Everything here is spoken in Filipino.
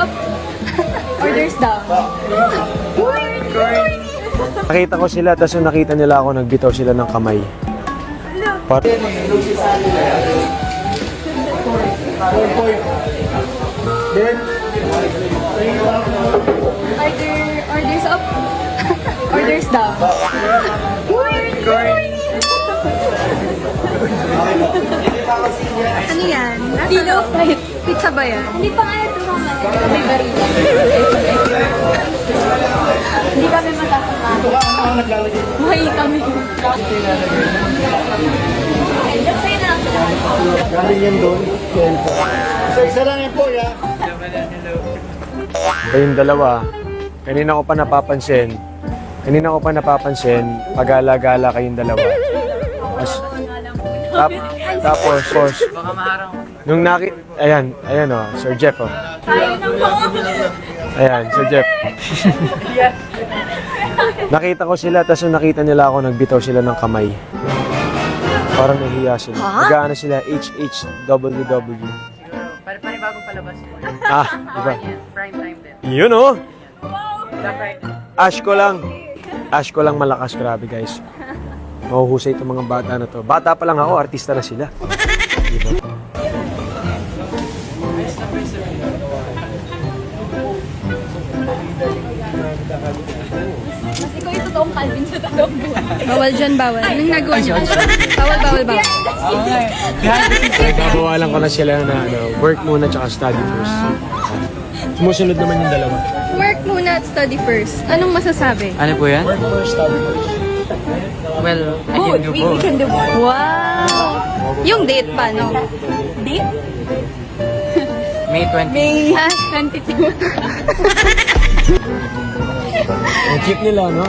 up. Orders down. Nakita ko sila, tapos nung nakita nila ako, nagbitaw sila ng kamay. Orders up. Orders down. Ano yan? Kilo fight. Pizza ba yan? Hindi pa nga ito mga may barila. Hindi kami matatapang. Mahi kami. Sa'yo na. Galing yan doon. So, isa lang yan po, ya. Kayong dalawa, kanina ko pa napapansin, pag-ala-gala kayong dalawa. Tapos, nung ayan o, Sir Jeff o. Ayan, Sir Jeff. Nakita ko sila, tapos nung nakita nila ako, nagbitaw sila ng kamay. Parang nahiya sila. Nag-aano sila, HHWW. Panibagong palabas. Diba? Prime time din. Yun o. Ash ko lang malakas, grabe guys. Mahuhusay itong mga bata na to. Bata pa lang ako, artista na sila. Diba? Kasi ko ito toong Calvin sa totoong buhay. Bawal dyan, bawal. Anong nagawa niyo? Bawal. Babawalan ko na sila na work muna tsaka study first. Sumusunod naman yung dalawa. Work muna at study first. Anong masasabi? Ano po yan? Work first, study first. Well, I can do We both. can do both. Wow! Yung date pa, no? Date? May 20. May 22. Ang cute nila, no?